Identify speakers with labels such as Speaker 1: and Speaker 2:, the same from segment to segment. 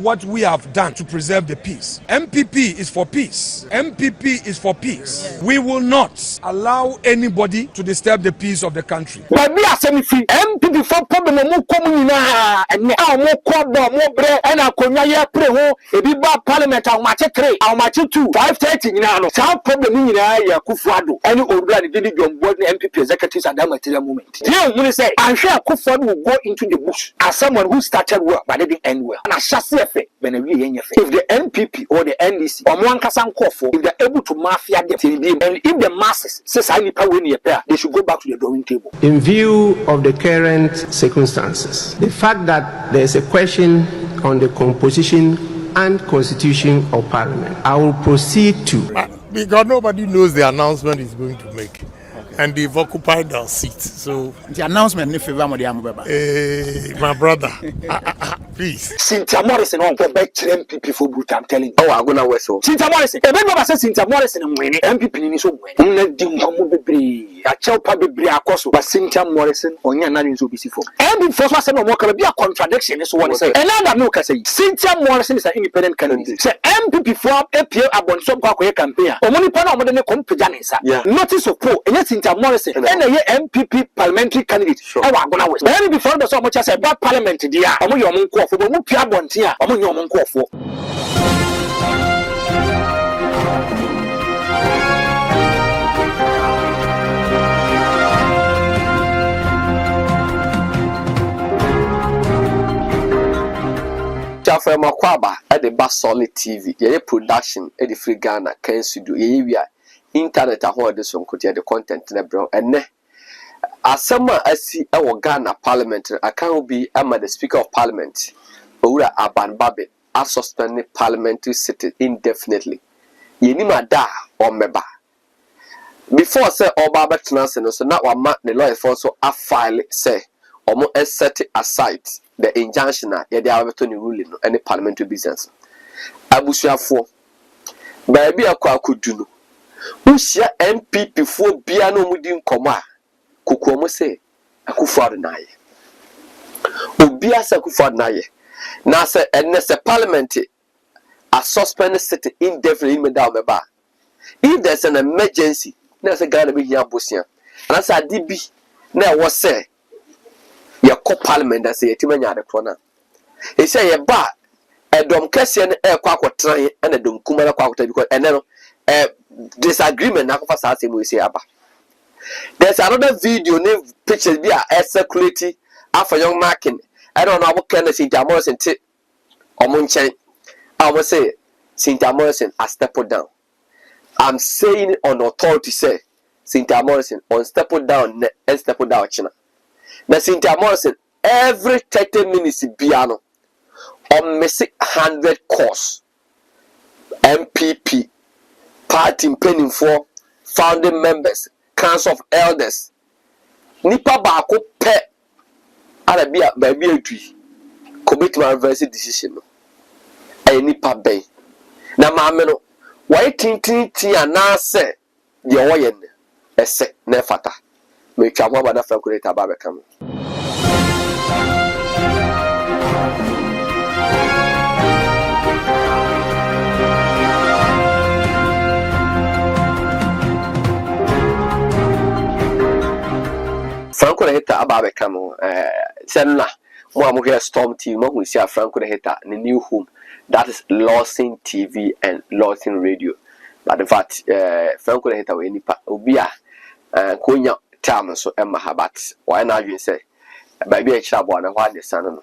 Speaker 1: What we have done to preserve the peace. NPP is for peace. NPP is for peace. Yes. We will not allow anybody to disturb the peace of the country.
Speaker 2: But we are semi-free. NPP for problem mo community and now mo kwado mo bre and akonya ye pre ho e bi ba parliament a match 3 a match 2 5:30 nyina no sa problem nyina ya Akuffo Addo any obra the did your board NPP executives at that material moment. Here we say Ansha Akuffo Addo will go into the bush as someone who started well but didn't end well. And if the NPP or the NDC or if they're able to mafia them, and if the masses says I need power in your pair, they should go back to the drawing table.
Speaker 3: In view of the current circumstances, the fact that there is a question on the composition and constitution of Parliament, I will proceed to.
Speaker 4: Because nobody knows the announcement he's going to make. And they've occupied their seats. So
Speaker 5: the announcement in favor of
Speaker 4: my brother, please.
Speaker 2: Cynthia Morrison on the back to MPP for boot, I'm telling you. Oh, I'm gonna whistle. Cynthia Morrison, remember I said Cynthia Morrison and winning MPP in his own way. I tell probably a cost, but Cynthia Morrison on your name so busy for. And before I said no more can be a contradiction, is what I say. And I know can say Cynthia Morrison is an independent candidate. Say MPP for appear upon some campaign. Only part of the company, notice of poor and Cynthia Morrison and a MPP parliamentary candidate. I want to know. Then before the so much as about parliament, dear, among your own coffee, but no Piabontia, among your own coffee.
Speaker 6: Jaffa Makwaba at the Bass Solid TV, the production at the Free Ghana, Ken Studio, internet ahoɔ de so nkotia the content na bro ene asema asi ewo Ghana parliament account be ama the speaker of parliament owura abanbabe a suspend parliamentary sitting indefinitely yenima da or meba before say oba betena se no so na wa the law for so a file say omo set aside the injunction na ye dey abeto ni ruling no any parliamentary business abusuafo ba bia akwa akodu no Usia NPP for Biano Mudin Koma Kukuomo say Akuffo Addo naye. Ubia se Akuffo Addo naye. Na se ennese parliament a suspended sitting indefinitely medal meba. If there's an emergency, na se Ghana be here bosia. And as adibi na was say your co parliament that say yetimanya de krona. He say ye ba edom kese ne e kwa akotran and edom kumara kwa akotran because eneno disagreement na kofa say we say aba. There's another video named pictures be a circulating after young marking. I don't know what kind of Cynthia Morrison take or Munchen. I will say Cynthia Morrison has stepped down. I'm saying it on authority say Cynthia Morrison on stepped down and stepped down China. Now Cynthia Morrison every 30 minutes piano on missing 100 course MPP party penning for founding members, council of elders. Nipa baako pe arabia baby adui commit my reverse decision no. E nipa ben. Na maame no why tintin ana se de woye ne ese na fata. Me twa mo ba na fra kureta ba be kam. Franco the Hater ababe kamo senna mo here Storm TV mo see Franco the Hater the new home that is Lawson TV and Lawson Radio. But in fact Franco the Hater we nipa obi a konya time so emma habat why na you say baby e kira bo na ho ade san no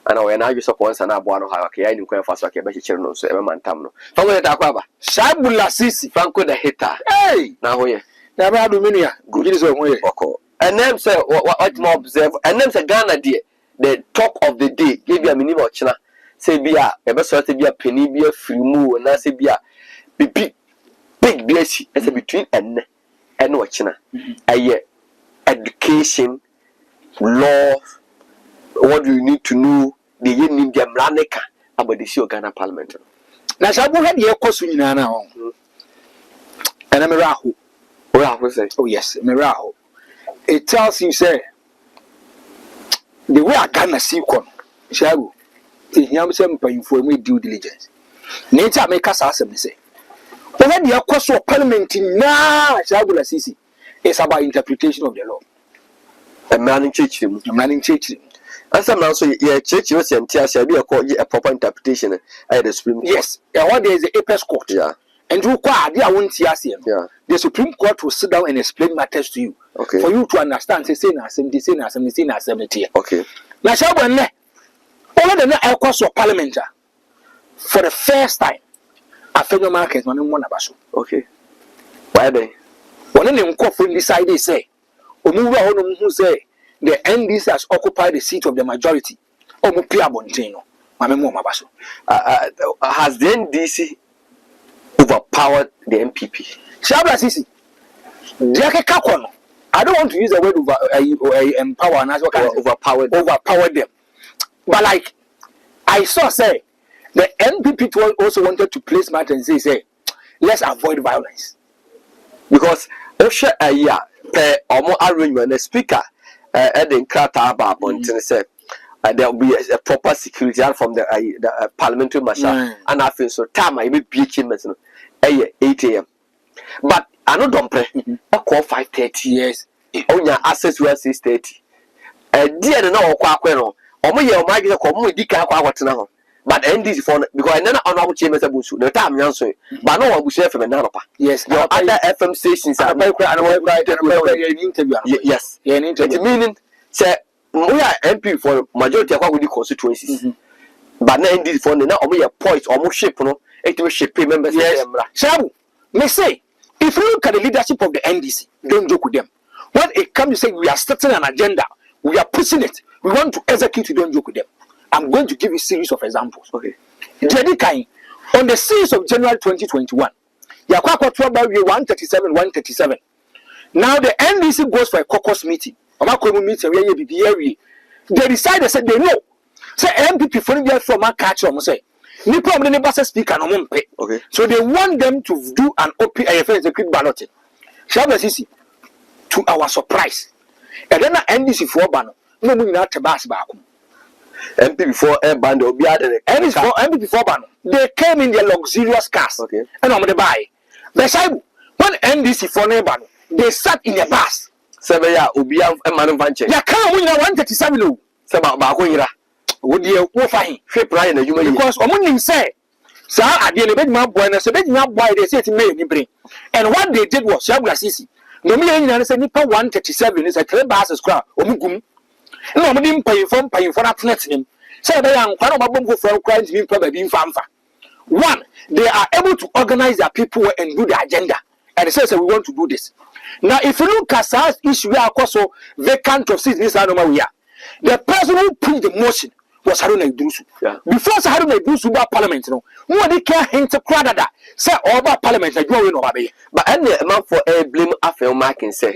Speaker 6: ana we na you support san abo no ha ka ya ni kwan fa so ka be kire no so e ma ntam no Franco the Hater akwa Shabula Sisi Franco the Hater hey na ho ye na ba do menu ya gudiri so ho ye oko. And them say what more observe and them say Ghana dear the talk of the day give you a minimum china say be a sort be a penny be a free move and I say be a big bless as a between and what china a education law what do you need to know the yin the Mlanica about the show Ghana Parliament.
Speaker 2: Now Shabu had your course in now and I'm a rahu.
Speaker 6: What say?
Speaker 2: Oh yes, Miraho. It tells you say the way I can see one, Shabu. Him some for me due diligence. Nature make us ask them say. When the course of parliament now, Shabula Sisi, it's about interpretation of the law.
Speaker 6: A man in church. And some now so yeah, church was and TS be a proper interpretation at the Supreme Court.
Speaker 2: Yes, what there is the apex court.
Speaker 6: Yeah.
Speaker 2: And you quite I won't see us here.
Speaker 6: Yeah.
Speaker 2: The Supreme Court will sit down and explain matters to you.
Speaker 6: Okay.
Speaker 2: For you to understand, say, assembly.
Speaker 6: Okay.
Speaker 2: Now, Shabana, all the course of parliament for the first time, a federal market, one in one of us.
Speaker 6: Okay. Why they?
Speaker 2: One of them coffin decide they say, Omuva who say, the NDC has occupied the seat of the majority. Omupia Bontino, Mamma Mabaso.
Speaker 6: Has the NDC overpowered the NPP?
Speaker 2: Shabla Sisi, Jackie Kakono. I don't want to use the word empower and as well overpowered them. But like I saw say, the NPP also wanted to place matter and say, let's avoid violence.
Speaker 6: Because Osha Aya per Omo arrangement the speaker Eden Krata about said there will be a proper security from the parliamentary marshal and I feel so time I be PH 8 a.m. But I know don't pray. I call 5:30.
Speaker 2: Yes.
Speaker 6: On your access to 6:30. Dear no kwakwe omo ye omo agye ko mo di ka kwa kwatena but NDC for because I never on our chambers abusu the time yanso but no abusu FM na pa. Yes, your other FM stations are interview. Yes. It meaning say we are MP for majority of our constituencies. But na NDC for na omo ye point omo shape no it will shape members.
Speaker 2: Yes. Shabu, me say if you look at the leadership of the NDC, don't joke with them. When it comes to saying we are starting an agenda, we are pushing it, we want to execute it, don't joke with them. I'm going to give you a series of examples.
Speaker 6: Okay.
Speaker 2: On the 6th of January 2021, Yakwakwa 137, 137. Now the NDC goes for a caucus meeting. They decided, said they know. Say MPP for the from a catch on say. Ni problem the boss speaker no mumpe.
Speaker 6: Okay.
Speaker 2: So they want them to do an OPIFS a quick balloting. Shabla Sisi, to our surprise. And then NDC for ban no money not to bass back.
Speaker 6: MP before air band or be added.
Speaker 2: MP before ban. They came in their luxurious cars.
Speaker 6: Okay.
Speaker 2: And I'm the buy. The when NDC for neighbor, they sat in the bus.
Speaker 6: 7 years Ubia and Man Vanche.
Speaker 2: Ya can't win 137.
Speaker 6: Sama Bakuira.
Speaker 2: Would you find
Speaker 6: Shape Ryan
Speaker 2: because Omunim say, sir, I didn't make my boy and I said, not why they said to me. And what they did was Shabla Sisi. No me and said Nipa 137 is a 3 bars crowd. Omugum. No, I didn't pay for that net him. Say they are quite a bumble for crimes being probably being fanfa. One, they are able to organize their people and do the agenda. And they say we want to do this. Now, if you look at SARS issue, we are also vacant of seats. This is we are. The person who put the motion was Haruna Idrusu.
Speaker 6: Yeah.
Speaker 2: Before Haruna Idrusu about parliament, no they can't hint to crowd say all about parliament like you know.
Speaker 6: But any man for a blame after Mark and say,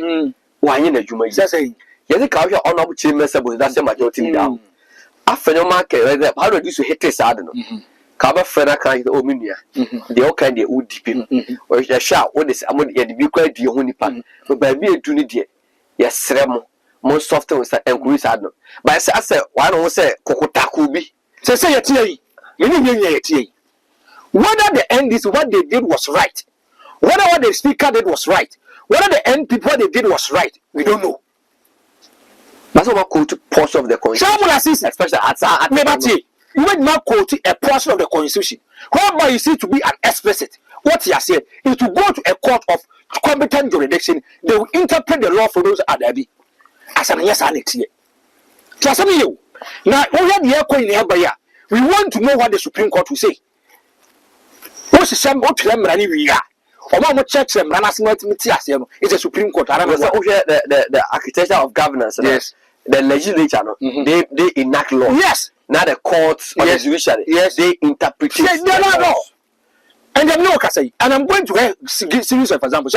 Speaker 6: why in a Juma?
Speaker 2: Say,
Speaker 6: yes, the honorable chambers about that's a majority down. After your market, how do you hit this? I don't know. Cover Federal kind of Ominia. They all kind of wood deep or a shout. What is among the be quite the only pan, but by being a junior, yes, Remo. Most software was an increase. But I said, why don't say Kokotakubi? Say a tea. Whether the NDC what they did was right, whether what the speaker did was right, whether the NPP what they did was right, we don't know. That's what quote portion of the constitution, especially at
Speaker 2: Nebati. You might not quote a portion of the constitution. Whereby you see to be an explicit. What he has said is to go to a court of competent jurisdiction, they will interpret the law for those at the as an yes and it's here. Trust me, you. Now, we want to know what the Supreme Court will say. What's the same? What we are? Or more checks and it's a Supreme Court.
Speaker 6: The architecture of governance. Yes. The legislature, they enact law.
Speaker 2: Yes.
Speaker 6: Now the courts or the judiciary.
Speaker 2: Yes.
Speaker 6: They interpret.
Speaker 2: Yes, they are law. And they know say. And I'm going to give series of examples.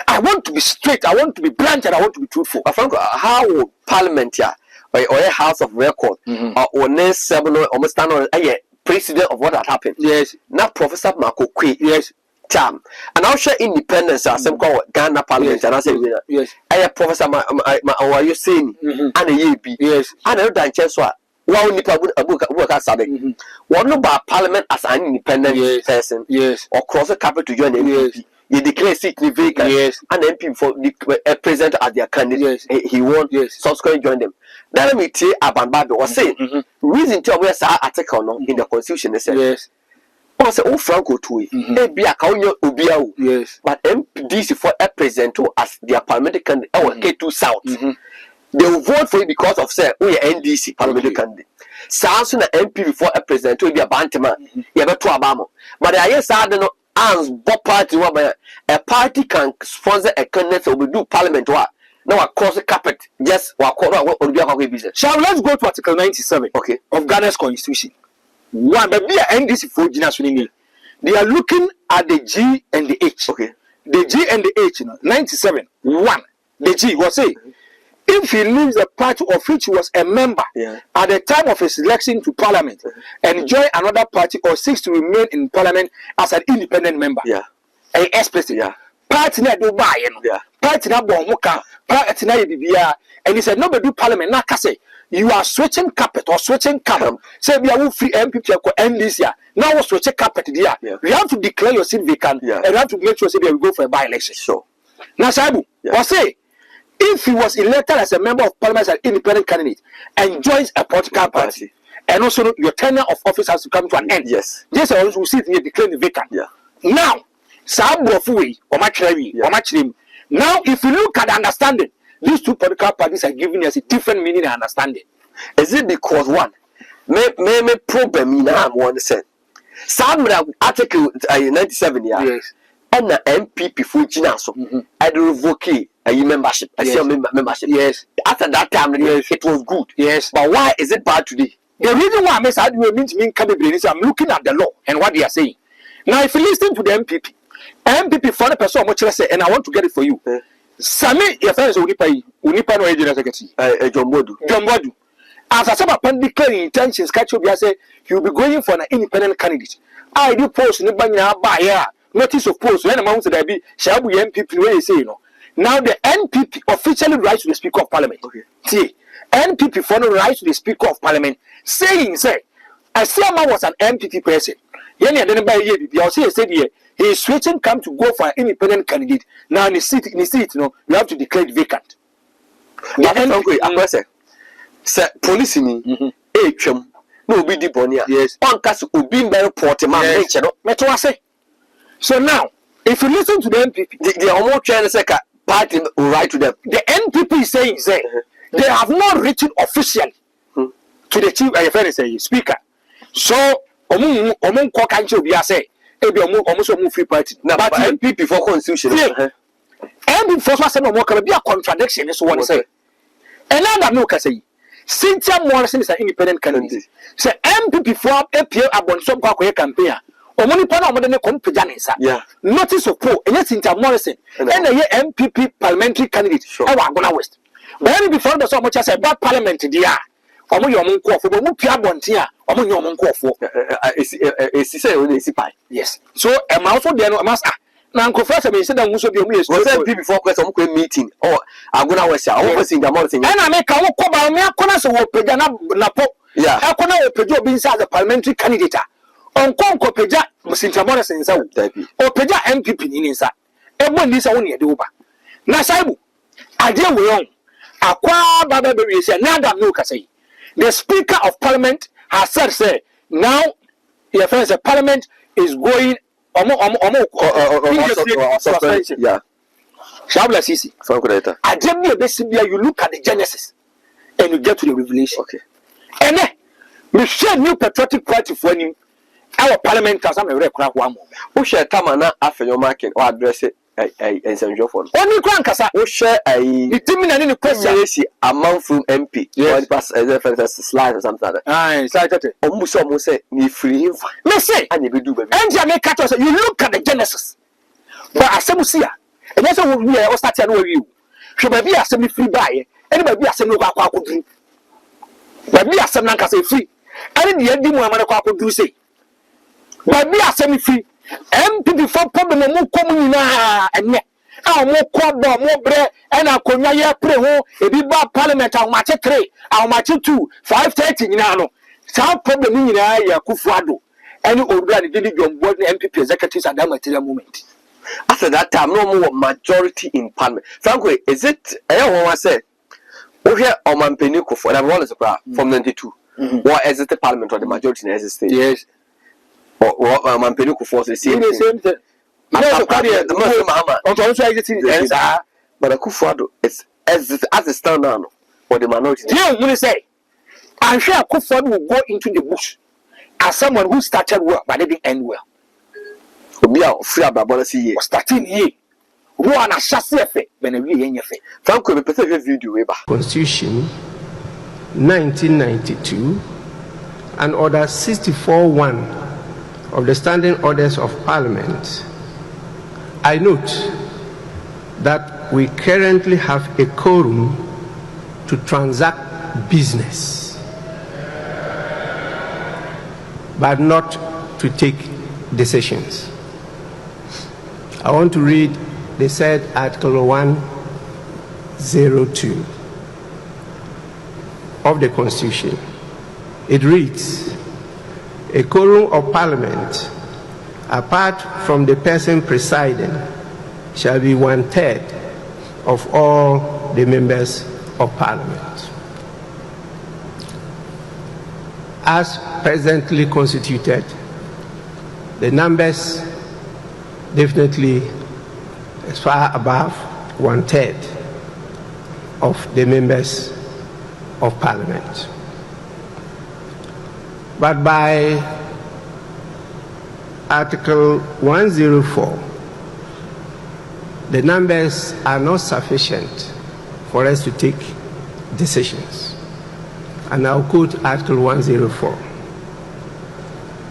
Speaker 2: I want to be straight, I want to be blunt, and I want to be truthful.
Speaker 6: How would Parliament or a House of Record or next 7 or almost stand on a president of what had happened?
Speaker 2: Yes.
Speaker 6: Not Professor Marco Kwe.
Speaker 2: Yes.
Speaker 6: Tam. And I'll share independence as some called Ghana Parliament. Yes. And I say, yes. I Professor, what are you saying? And a year be.
Speaker 2: Yes.
Speaker 6: And I don't chance what Wow, Nipa Abuka Sabe. One about parliament as an independent person, or cross the capital to join the NPP. You declare seat in vacant, and MP for the president as their candidate. He won, subsequently join them. Then let me tell Abambado was saying, reason to where Sa article in the constitution is yes. I say, oh, Franco to it. Be a Kauyo Ubiao, yes, but MPDC for a president as their parliamentary candidate, our K2 South. They will vote for it because of say we NDC parliamentary candidate. Sounds na MP before a president will be a bantama. You better abamo. But I guess I don't know. As both party a party can sponsor a candidate or we do parliament now across the carpet. Yes, business.
Speaker 2: Shall let's go to Article 97 of Ghana's constitution. One, but be an NDC for Ghana. They are looking at the G and the H. The G and the H, 97. One, the G was say. If he leaves the party of which he was a member at the time of his election to parliament and join another party or seeks to remain in parliament as an independent member, especially party na do buy, party na bonmuka, party na bibia, and he said nobody do parliament na kase. You are switching carpet or switching camp. Say we are free MPP ko end this year. Now we switch carpet there. We have to declare your seat vacant and we have to make sure say we go for a by-election. Sure. Now Saibu, what say? If he was elected as a member of parliament as an independent candidate and joins a political party, and also your tenure of office has to come to an end. Yes. Yes, I will see it here declaring vacant. Now, now, if you look at the understanding, these two political parties are giving us a different meaning and understanding.
Speaker 6: Is it because one, me problem in I want to say, some article 97 yes. And the NPP for Ginaso, I revoke a membership. I see a membership. Yes. After that time, it was good. Yes. But why is it bad today?
Speaker 2: The reason why I mean is I'm looking at the law and what they are saying. Now, if you listen to the MPP for the person much say, and I want to get it for you. Sami, your friends will Unipa no agent secretary.
Speaker 6: John
Speaker 2: Bodu. As I said, upon declaring intentions, catch up, say he will be going for an independent candidate. I do post in the Banya by notice of post when amount that be shall be MPP where you say now the NPP officially writes to the Speaker of Parliament. See, NPP for the right to the Speaker of Parliament saying say Asiama was an MPP person. Yeni didn't buy ye be also said he is switching come to go for an independent candidate. Now in the seat you have to declare it vacant.
Speaker 6: The police ni no be di bonia. Yes. On case obi mbere port man menche no.
Speaker 2: Meto say. So now, if you listen to the NPP,
Speaker 6: they are more trying to say party will write to them.
Speaker 2: The NPP is saying they have not written officially to the chief speaker. So, omun ko kanche obi say ebi omu free party.
Speaker 6: Now, but NPP for constitution.
Speaker 2: NPP for say no more can be a contradiction. Is what they say. And now no can say. Cynthia Morrison is an independent candidate. Say NPP for APA abon some campaign. Omoni pana omodene kompejanisa. Notice of poll and Cynthia Morrison and a MPP parliamentary candidate. Wagona West. When before the so much as about parliament dia. Omo yomun ko for mu pia bontia omo yomun ko for.
Speaker 6: Say we dey pie.
Speaker 2: Yes. So am also there no mas na nkofo say me say dan muso bi omu yes.
Speaker 6: Was MPP before question omo meeting or Agona West omo Cynthia Morrison.
Speaker 2: Na me ka wo ko ba me akona so wo peja na po. Yeah. Akona wo peja obi inside the parliamentary candidate. Onkonko peja Cynthia Morrison nsa o peja MPP ni nsa ebo ni nsa woni e de oba na saibu ade we on akwa baba be say na adam no ka say the Speaker of Parliament has said say now your friends the Parliament is going suspension. Yeah. Shabla Sisi. Ade be sibia you look at the Genesis and you get to the Revelation.
Speaker 6: Okay.
Speaker 2: And me share new patriotic party for him. Our parliamenters are very crap one.
Speaker 6: Who share come and after your market or address it and send your phone?
Speaker 2: Only Crankasa, who share a determinant in question
Speaker 6: among from MP. Yes, pass as slide or something.
Speaker 2: Aye, cited
Speaker 6: almost say, me free him.
Speaker 2: May say, and you do, and you look at the Genesis. But as some see, and that's what we are starting with you. Should be a semi free buy, and be a semi could drink. But be a semi free. And in the end, I could do say. But we are semi free. MPP for problem no come na enye a mo kwado mo bre e na konwa ye pre ho e bi ba parliament a match 3 a match 2 5:30 nyina no sa problem nyina ya Akuffo Addo any obra the daily job board NPP executives at that material moment.
Speaker 6: After that time, no more majority in parliament. Frankly, is it? I say, we hear Akuffo Addo, and I'm from 92. What is it? The parliament or the majority in the state?
Speaker 2: Yes.
Speaker 6: Or Akuffo Addo the same thing. But Akuffo Addo is as it stand now for the minority.
Speaker 2: Yeah, you say, I'm sure Akuffo Addo will go into the bush as someone who started well but didn't end well. Starting here, who are not chassis when we in your face.
Speaker 6: Franco, we prefer video.
Speaker 3: Constitution 1992 and Order 64(1) of the Standing Orders of Parliament, I note that we currently have a quorum to transact business, but not to take decisions. I want to read the said Article 102 of the Constitution. It reads, a quorum of Parliament, apart from the person presiding, shall be 1/3 of all the members of Parliament. As presently constituted, the numbers definitely is far above 1/3 of the members of Parliament. But by Article 104, the numbers are not sufficient for us to take decisions. And I'll quote Article 104.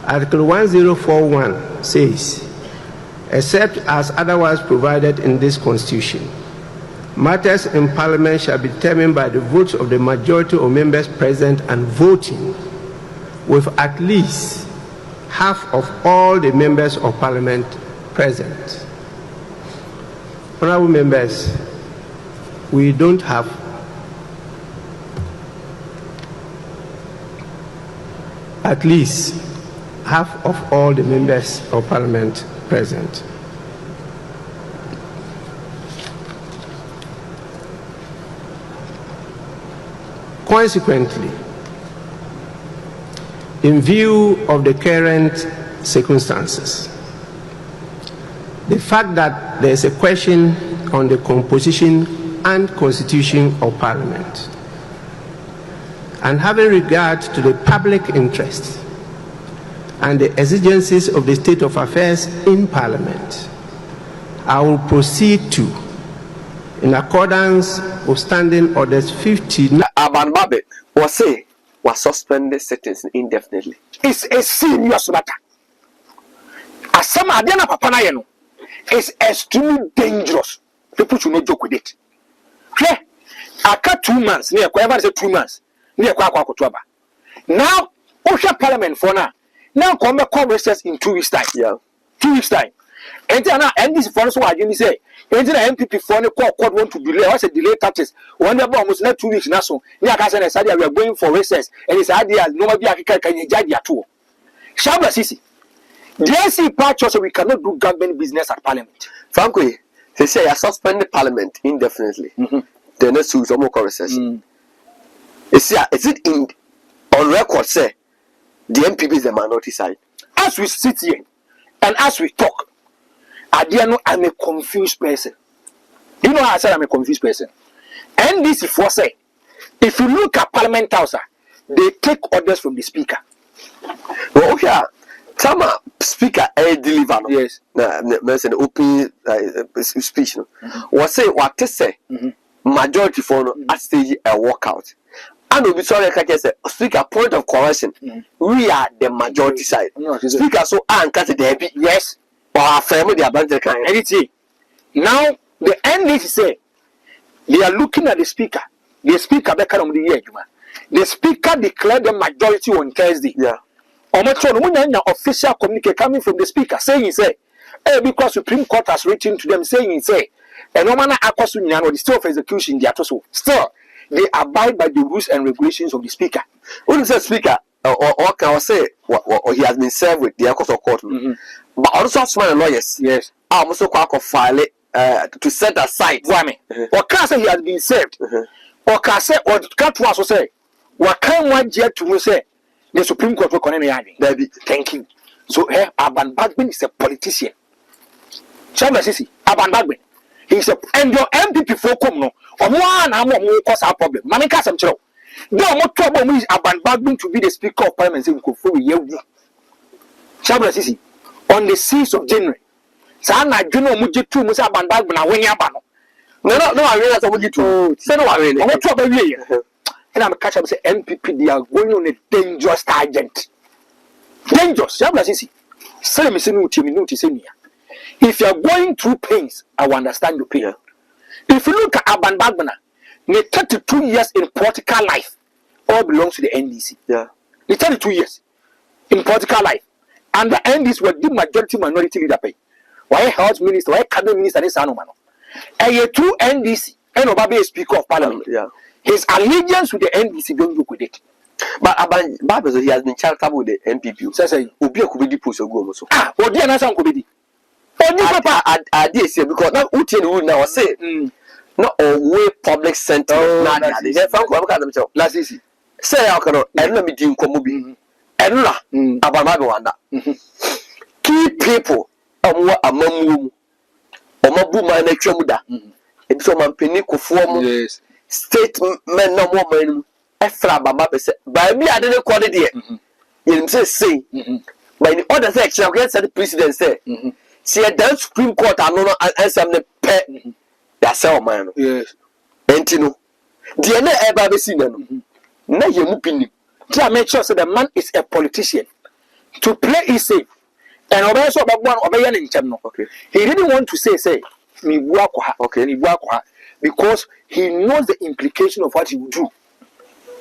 Speaker 3: Article 104(1) says, except as otherwise provided in this Constitution, matters in Parliament shall be determined by the votes of the majority of members present and voting, with at least half of all the members of Parliament present. Honorable members, we don't have at least half of all the members of Parliament present. Consequently, in view of the current circumstances, the fact that there is a question on the composition and constitution of Parliament, and having regard to the public interest and the exigencies of the state of affairs in Parliament, I will proceed to, in accordance with Standing Orders 50.
Speaker 6: Abanbabe was say was suspended sentence indefinitely.
Speaker 2: It's a serious matter. As some Adena Papana, it's extremely dangerous. People should not joke with it. Okay, I cut 2 months near whoever say 2 months near Kwakwa. Now, Osha Parliament for now. Now come back recess in 2 weeks' time.
Speaker 6: Yeah.
Speaker 2: 2 weeks' time. And then and this for us what you say. And then NPP for the court want to delay. I said delay taxes. One day almost not 2 weeks now. So near Kasan said we are going for recess. And it's idea no be can you judge at all. Shabba Sisi. JC part so we cannot do government business at Parliament.
Speaker 6: Frankly, they say I suspend the Parliament indefinitely. The next 2 weeks more recess. Is it in on record say the NPP is the minority side?
Speaker 2: As we sit here and as we talk, I'm a confused person. You know how I said I'm a confused person? And this is for say, if you look at Parliament House, they take orders from the Speaker.
Speaker 6: Well, okay, some Speaker deliver.
Speaker 2: Yes.
Speaker 6: An open speech. What say what to say? Majority for at stage a walkout. And we be sorry, like I said, Speaker, point of correction. We are the majority side. Speaker, so I can't say yes. Or our family, they are banter kind.
Speaker 2: Anything. Now, the NDC say they are looking at the Speaker. The Speaker, the Speaker declared the majority on Thursday.
Speaker 6: Yeah.
Speaker 2: Official communique coming from the Speaker saying, say, because Supreme Court has written to them saying, say, And no man akwaso nyina no the state of execution they are so. Still, they abide by the rules and regulations of the speaker.
Speaker 6: When say speaker, or can I say he has been served with the Akuffo court. But also some lawyers.
Speaker 2: Yes.
Speaker 6: I'm also quite file to set aside.
Speaker 2: Why or can say he has been served. Or can say or can't also say what can one jet to say the Supreme Court will connect me. Thank you. So Aban Bagbin is a politician. Chama Sisi, Aban Bagbin. He's a and your NPP for come no. Or one am more cause our problem. Mami Kasam Chro. No more trouble is Aban Bagbin to be the Speaker of Parliament in Kufu Yewu. Chama Sisi on the 6th of January. Sana Juno Muji 2 Musa Aban Bagbin and Wenya Bano. No, I realize I want you to say no, I really. I'm trouble here. And I'm catch up say NPP they are going on a dangerous tangent. Dangerous. Chama Sisi. Say me say no say me. If you are going through pains, I will understand your pain. If you look at Aban Bagbin, 32 years in political life, all belongs to the NDC.
Speaker 6: Yeah.
Speaker 2: The 32 years in political life, and the NDC were the majority minority leader pay. Why health minister, why cabinet minister, this animal. And you two NDC, and Obabe is Speaker of Parliament.
Speaker 6: Yeah.
Speaker 2: His allegiance to the NDC don't look with it.
Speaker 6: But Aban Bagbin, he has been charitable with the NPP.
Speaker 2: So say,
Speaker 6: Ubia could be post or go also.
Speaker 2: or dear Nasan could be.
Speaker 6: I did say because now Uti would now say not always public sentiment.
Speaker 2: Last easy.
Speaker 6: Say I cannot and let me do Komubi and la Abamabanda. Key people among Omabuma and Chomuda. It's some Penico form statement no more men. Efra Baba said, by me I didn't call it yet. You say, by the other section, I the president said. See the Supreme Court and no answer the pet that's man.
Speaker 2: Yes.
Speaker 6: And you know, the other ever seen them. Now you moving.
Speaker 2: To make sure so the man is a politician. To play is safe. And also about one obey in Channel.
Speaker 6: Okay.
Speaker 2: He didn't want to say me work okay, me work because he knows the implication of what he will do.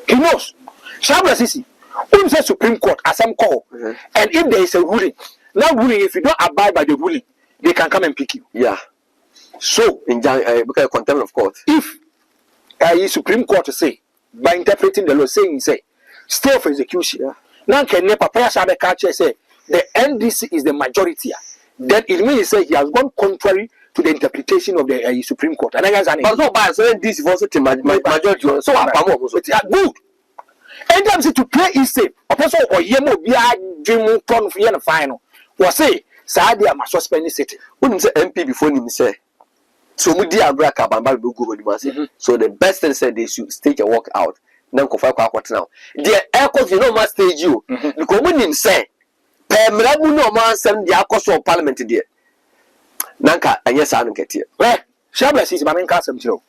Speaker 2: He knows. Shabla Sisi, who says Supreme Court as some call, and if there is a ruling. Now, ruling, if you don't abide by the ruling, they can come and pick you.
Speaker 6: Yeah.
Speaker 2: So,
Speaker 6: because contempt of court.
Speaker 2: If Supreme Court to say, by interpreting the law, saying, say, stay of execution, now can Papa Shabe Kache say, the NDC is the majority, then it means say he has gone contrary to the interpretation of the Supreme Court. And I guess
Speaker 6: NDC is also the majority. So,
Speaker 2: good. And then to play is safe. A person or Yemo be a dream turn for the final. Was say, Sadia must suspend the city.
Speaker 6: Wouldn't say MP before him say. So we dear Braka Bamba will go with so the best thing said they should stage a walk out. Then go for what now. The aircraft you know must stage you. Because when him say, Pemrabu no man send the Akuffo of Parliament dear. Nanka, and yes, I don't get here.
Speaker 2: Well, Shabless is my castle.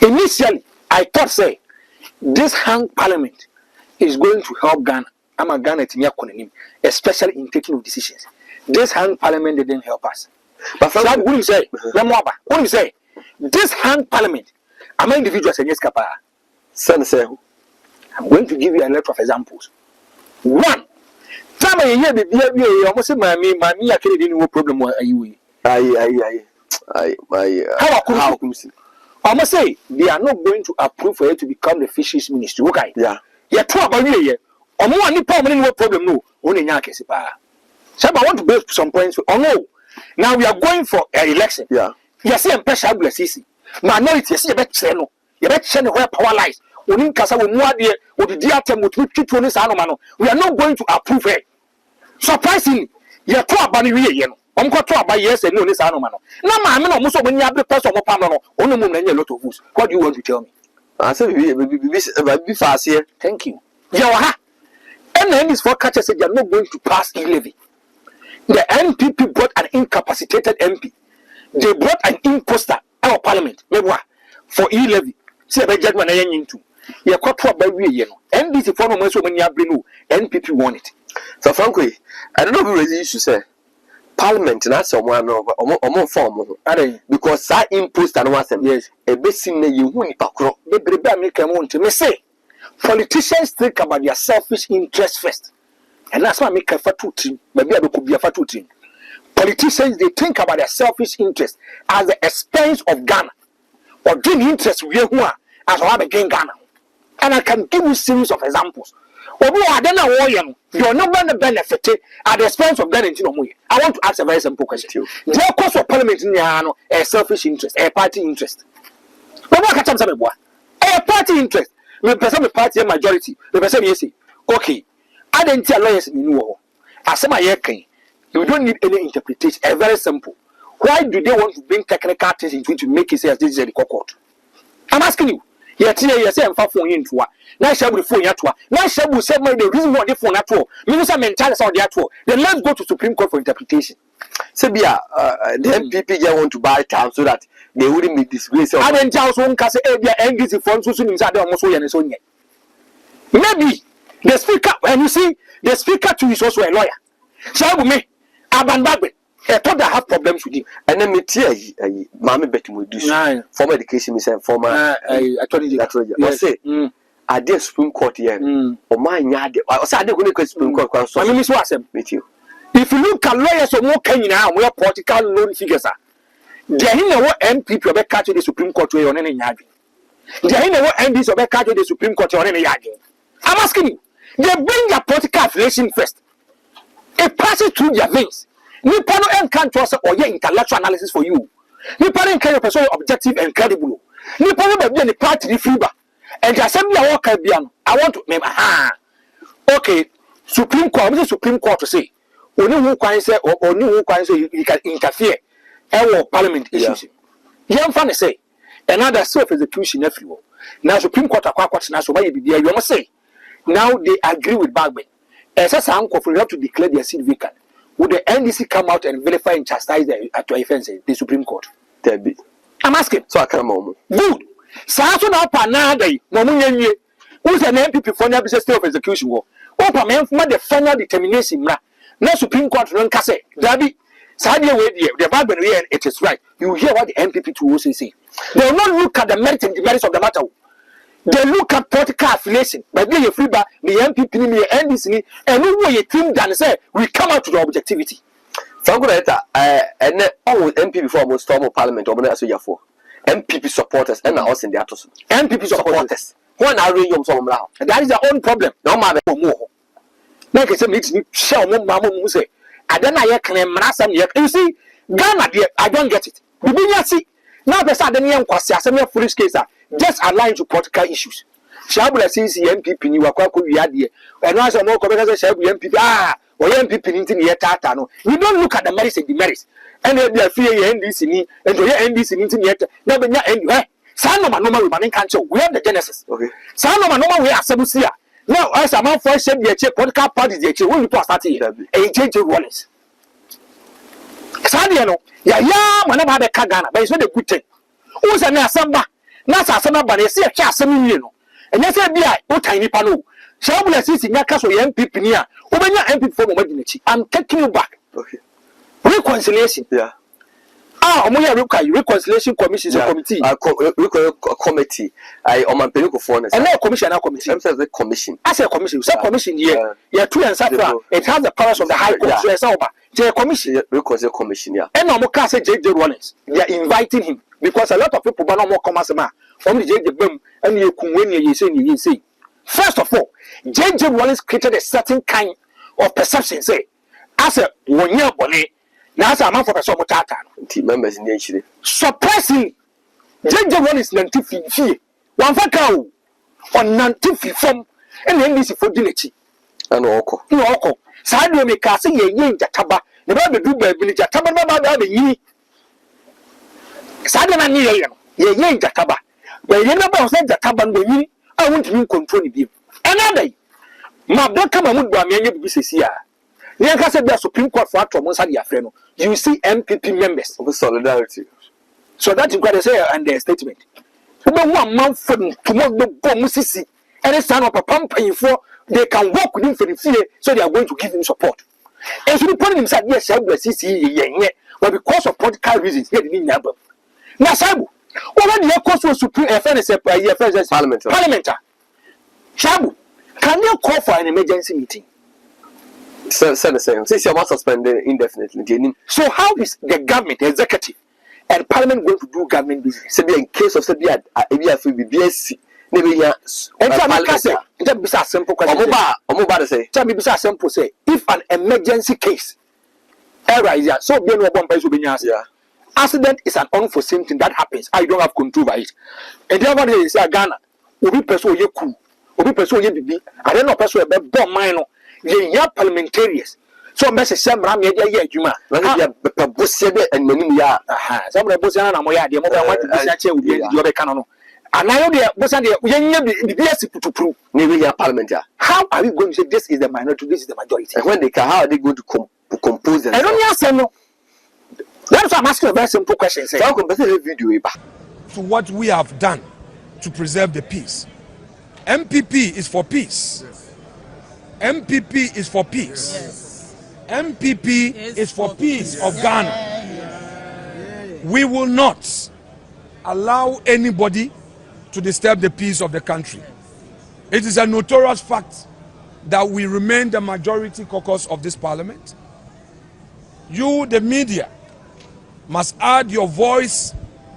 Speaker 2: Initially, I thought say this hang Parliament is going to help Ghana. I'm a Ghana to me, especially in taking of decisions. This hang Parliament didn't help us. But for that, what do you say? What do you say? This hang Parliament, I'm an individual, and yes, Kappa.
Speaker 6: Son, say,
Speaker 2: I'm going to give you a lot of examples. One, time a year, baby, almost say, my I can't no problem. Are you? How come? I must say, they are not going to approve for you to become the fisheries minister. Okay?
Speaker 6: Yeah.
Speaker 2: You're too about you. Or more any problem, no. Only Yakesipa. So I want to build some points. Oh no. Now we are going for an election.
Speaker 6: Yeah.
Speaker 2: You see, I'm pressure blessing. Minority, you see, a better channel. You better channel where power lies. We are not going to approve it. Surprisingly, you're too about you. I'm going to buy yes and no this animal. No, I'm not almost when you have the person of Pamano, only a lot of fools. What do you want to tell me?
Speaker 6: I said, be fast here.
Speaker 2: Thank you. Yawaha. And then this forecast said you're not going to pass e-levy. The NPP brought an incapacitated MP. They brought an imposter out of Parliament. For e-levy. See a judgment I into. You're quite about we, NDC for no when you have been NPP won it.
Speaker 6: So, frankly, I don't know who you should say. Parliament na someone or form because that imposed and was yes a basin you win pakro bebrebe make want me say politicians think about their selfish interest first and that's why make a fatu team maybe I could be a fatu team
Speaker 2: Politicians, they think about their selfish interest at the expense of Ghana. Or gain interest we are as well again Ghana. And I can give you series of examples. You're not going to benefit at the expense of Ghana. I want to ask a very simple question. The cost of parliament in a selfish interest, a party interest. A party interest. The person the party majority. The person you say, okay, I didn't tell lawyers in you. As some you don't need any interpretation. A very simple. Why do they want to bring technical things into it to make it say as this is the court? I'm asking you. Yet you say I'm far phone into what? Now shall we phone at what? Now shall we say the reason why they phone at all? Minister mentality on the all. Then let's go to Supreme Court for interpretation.
Speaker 6: Sebia, the NPP just want to buy time so that they wouldn't be disgraced.
Speaker 2: I didn't tell one case area NDC funds so soon inside almost so and so yet. Maybe the speaker, and you see, the speaker too is also a lawyer. Shall we me? Aban Bagbe. I thought I have problems with him. And then me tell you, Mammy Betty will do former education, Miss and former. I told you that. I say, I did Supreme Court here. Or my yard. I was going to go Supreme Court. So I mean, with you. If you look at lawyers or more Kenya now, we are political loan figures. There is no MPP or back to the Supreme Court on any yard. There is no MPs or back to the Supreme Court on any yard. I'm asking you, they bring your political affiliation first. It passes through their veins. You can't trust or your intellectual analysis for you. You can't your person objective and credible. You can't be the party fever. And the assembly I want to remember. Okay, Supreme Court, what is Supreme Court to say? Only who can say or only who can say you can interfere in parliament issues. Young fan say another self-execution everywhere. Now Supreme Court now so why you must say now they agree with Bagman. As a sound of have to declare their seat vacant. Would the NDC come out and verify and chastise the offenses, the Supreme Court? I'm asking. So I come good. Sasso now Panada, Momuye, who's an NPP for the state of execution war. Opa man for the final determination. No Supreme Court run casse. Dabi, Sadia way the Bible and it is right. You hear what the NPP to also say. They will not look at the merit and demerits of the matter. They look at political affiliation. But they free by the NPP, the NDC, and who will you think that say we come out to the objectivity.
Speaker 6: Fangureta, and all NPP for almost storm of parliament, or for NPP supporters, and us in the Atos. NPP supporters. One are really some now. And that is their own problem. No matter more. Like I said, makes me show Mamma Muse. I don't know, I can master yet. You see, Ghana, I don't get it. The see. Now the Sardinian Quasia, some foolish case just aligned to political issues. Shabula says the MPP, you are quite good, and once more commentators shall be MPP, or MPP into the Tatano. You don't look at the merits and demerits. And they are fear NDC, and your NDC into the never anywhere. Son of a normal man can't show. We have the genesis. Okay. Son of a normal way, Sabusia. Now, as a man for said, the political party, the will be starting a change of Wallace. Sadiano, man about the Kagana, but it's not a good thing. Who's an Asamba? Nasa Sama, but they see a chance, and that's a BI, tiny pano. Shabula says in your castle, MPP near, open your MP for Modinity. I'm taking you back. Okay. Reconciliation. Yeah. Reconciliation Commission committee. Committee. I on my political phone. And no commission, committee. I'm saying the commission. I say commission. Say commission here. Yeah, two and Safra. It has the powers of the High Court. So it's over. The commission. Reconciliation Commission. Yeah. And no more say JJ Rollins. They are inviting him because a lot of people don't more come as a man. From the JJ Boom and you can win you say. First of all, JJ Rollins created a certain kind of perception. Say, as a 1 year bonnet. Now, I'm for the summer tata. Team members in the ancient. Suppressing JJ one is 95. One for cow on 95 from and then this for dignity. And Oko. No Oko. Side make us say ye Jataba. The baby do by village Jataba the ye. Sadana ye Jataba. But you never said Jataban with me. I want to control him. Another. My brother come and would be a business here. Yes, the Supreme Court for Atomos friend. You see MPP members of solidarity. So that's what they say and their statement. About 1 month from tomorrow, go Musisi, and it's time of a pump for they can work with him for the fear, so they are going to give him support. And so the point himself, yes, CC, but because of political reasons, he didn't have them. Now, Sabu, what the course was Supreme Parliament. Shabu, can you call for an emergency meeting? Since you must suspend indefinitely.
Speaker 2: So how is the government, the executive, and parliament going to do government business?
Speaker 6: So in case of Sabia, BSc, maybe a
Speaker 2: simple question. Tell me, a simple say, if an emergency case arises, so be no one person accident is an unforeseen thing that happens. I don't have control by it. And the other is Ghana. Obi person ye cool. Obi person ye bibi. I don't know person be born minor. Ye parliamentarians. So message some ram ye adwuma.
Speaker 6: Na be bosebe and many ya.
Speaker 2: Some of bosia na moya de mo ba want to bosia che obi di obe kan no. Anayo de bosia de ye nya bibi putupru.
Speaker 6: Maybe ya parliament ya.
Speaker 2: How are we going to say this is the minority, this is the majority?
Speaker 6: And when they can, how are they going to compose them?
Speaker 2: I don't answer no. That's why I'm asking a very simple question.
Speaker 6: So I'll compare the video
Speaker 1: to what we have done to preserve the peace. NPP is for peace. Yes. NPP is for peace. Yes. NPP is for peace of Ghana. Yes. We will not allow anybody to disturb the peace of the country. It is a notorious fact that we remain the majority caucus of this parliament. You, the media, must add your voice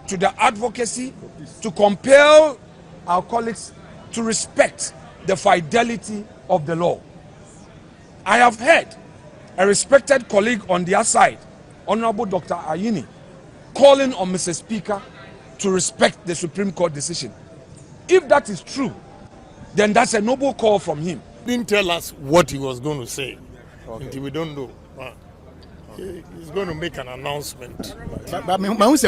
Speaker 1: to the advocacy to compel our colleagues to respect the fidelity of the law. I have heard a respected colleague on their side, Honorable Dr. Ayini, calling on Mr. Speaker to respect the Supreme Court decision. If that is true, then that's a noble call from him.
Speaker 4: He didn't tell us what he was going to say. Until we don't know. He's going to make an announcement. Because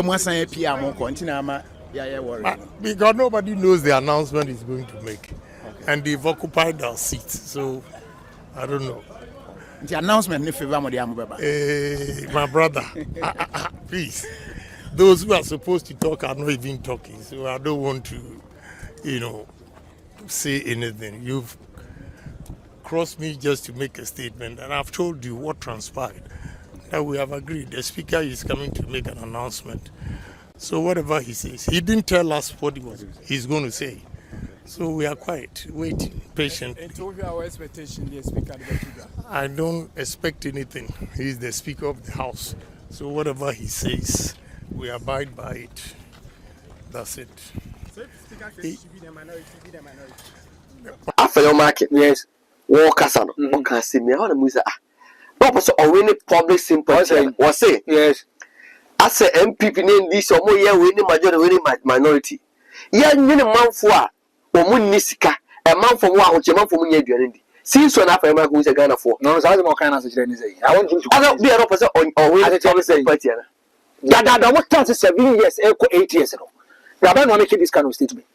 Speaker 4: nobody knows the announcement he's going to make. Okay. And they've occupied our seats. So, I don't know.
Speaker 5: The announcement,
Speaker 4: my brother, please. Those who are supposed to talk are not even talking. So, I don't want to, say anything. You've crossed me just to make a statement. And I've told you what transpired. That we have agreed. The speaker is coming to make an announcement. So whatever he says, he didn't tell us what he's going to say. So we are quiet, waiting, patient.
Speaker 5: And to our expectation, the speaker.
Speaker 4: I don't expect anything. He's the speaker of the house. So whatever he says, we abide by it. That's it.
Speaker 5: So speaker says should be the minority,
Speaker 6: After your market, yes. Walk us on. Okay, see me. How the music? Purpose of winning public sympathy was say
Speaker 2: yes.
Speaker 6: As a NPP name this or more year winning majority winning minority. Yeah, you man for a woman nisika, a man from one which a man from year. Since one after a who's a Ghana for no, I don't kind of say. I want to be an opposite or win a public sympathy. That what turns 7 years, 8 years ago. Rabbi not making this kind of statement.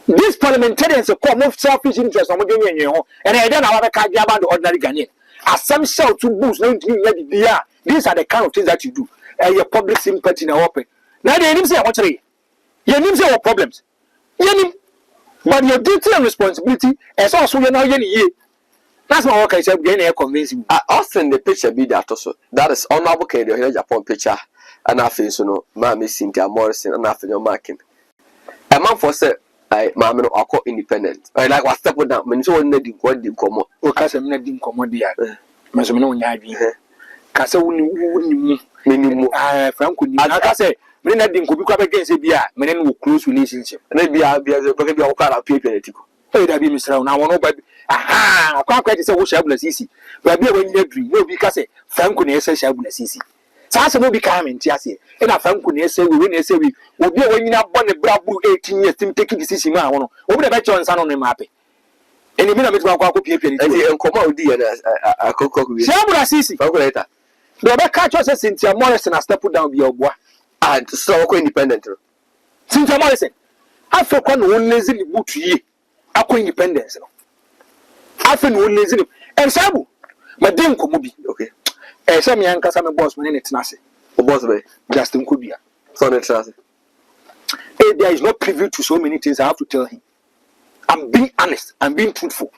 Speaker 6: These parliamentarians come of selfish interest on and I don't have a card about the ordinary Ghanaian. As some shout to boost, these are the kind of things that you do. Your public sympathy now open. Now they didn't say what you didn't say what problems. But your duty and responsibility is also you know that's my work. I said getting convincing. Often the picture be that also. That is honorable Kennedy here Japan picture, and I feel so no, Mammy Cynthia Morrison, and I feel your marking. A man for say. Mamma no independent. I like what step down. Men so na di kwa di komo.
Speaker 2: O kasa me na di komo dia. Me so me no nya adwi. Kasa woni mu. Franco ni. Kasa me na di nkobi kwa be gen se bia, me na no close relationship.
Speaker 6: Na bia o kara pepe etiko.
Speaker 2: E da bi misra na wono ba. Aha, kwa se wo shabu na sisi. Ba bia wani adwi. No bi kasa Franco na ese shabu na sisi. Sasa no bi ka me ntiase. E na Franco na ese we na ese we. Obi a wanyina bɔ ne brabu 18 years tim take decision ma wono obi na be chon sa no ne mape eni mi na metu akwa piepie ni
Speaker 6: enti enkoma odi ya na akokko ku
Speaker 2: wi Shabura sisi
Speaker 6: calculator
Speaker 2: do be catch us Cynthia Morrison na step down bi oboa
Speaker 6: and so ko independent
Speaker 2: Cynthia Morrison afa kwa no wonezi ni butu yi akwa independence no afa no wonezi ni ensabu ma den komo bi
Speaker 6: okay
Speaker 2: se me yankasa me boss me ne tenase
Speaker 6: o boss be
Speaker 2: Justin Kobia
Speaker 6: so ne tenase.
Speaker 2: There is not privy to so many things. I have to tell him. I'm being honest. I'm being truthful.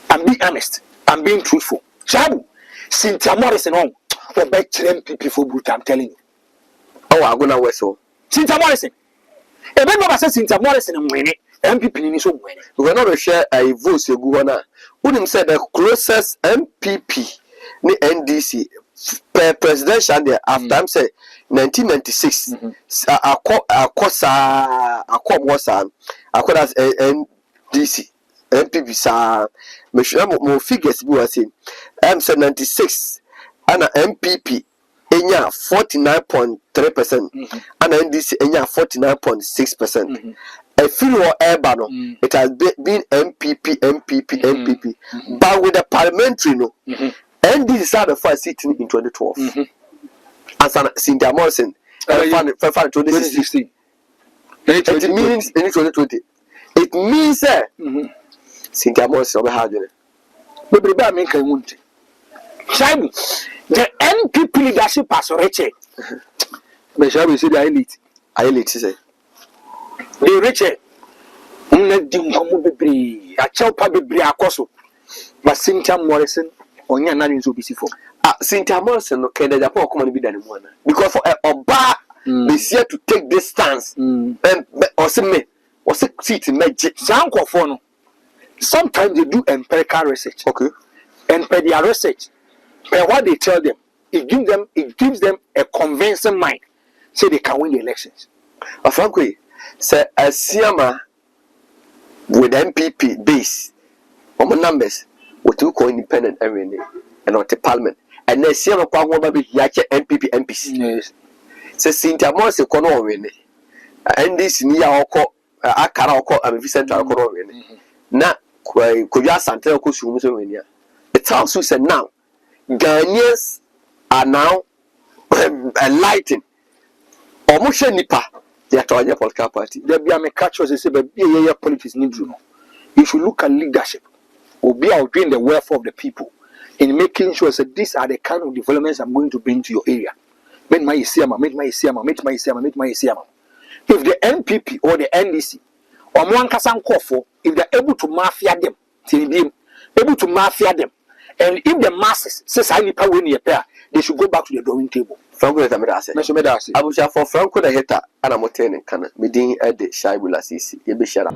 Speaker 2: I'm being honest. I'm being truthful. Shabu, Cynthia Morrison on for better NPP for boot. I'm telling you.
Speaker 6: Oh, I'm gonna whistle.
Speaker 2: Cynthia Morrison. Even if I say Cynthia Morrison and winning, NPP ni so winning.
Speaker 6: We cannot share a vote. You go on. Unim said the closest MPP ni NDC per presidential there after I'm say 1996 akodas NDC MPP sa me mo figures bi was saying say 96 and MPP enya 49.3% and NDC enya 49.6%. A few or urban, it has been MPP. But with the parliamentary, no, and this is how the first sitting in 2012. As an Cynthia Morrison, 2016. It means in 2020. It means Cynthia Morrison over hard.
Speaker 2: But the make a wound. The NPP leadership has reached. But shall we say the elite?
Speaker 6: Elite, say.
Speaker 2: The rich, be a chopper be akoso, but Cynthia Morrison on your nanny to be for.
Speaker 6: Cynthia Morrison, okay, the Japan come be done one because for a bar is here to take this stance and also me was a seat in magic.
Speaker 2: Sometimes they do empirical research,
Speaker 6: okay,
Speaker 2: and per their research, per what they tell them, it gives them a convincing mind, so they can win the elections.
Speaker 6: Frankly. Say a Siama with MPP base on numbers what you call independent every and not the parliament and then Siama Kwangwa be Yacha MPP MPs.
Speaker 2: Yes.
Speaker 6: Say Cynthia Morrison kono win and this near oko akara oko and Vicentral kono win. Na Koya Santana Kusumu win ya. It also said now Ghanaians are now enlightened. Omushe nipa they are trying political party.
Speaker 2: There be a catch us say, but be politics need to know. You should look at leadership or be out doing the welfare of the people in making sure that these are the kind of developments I'm going to bring to your area. Make my Isiama. If the NPP or the NDC or Mwankasan Kofo, if they're able to mafia them, and if the masses says I need power in your pair, they should go back to the drawing table.
Speaker 6: Franco is a medase. Abusha for Franco the hater and I'm attaining Kana. Meeting at the Shaibula Sisi. You be shut up.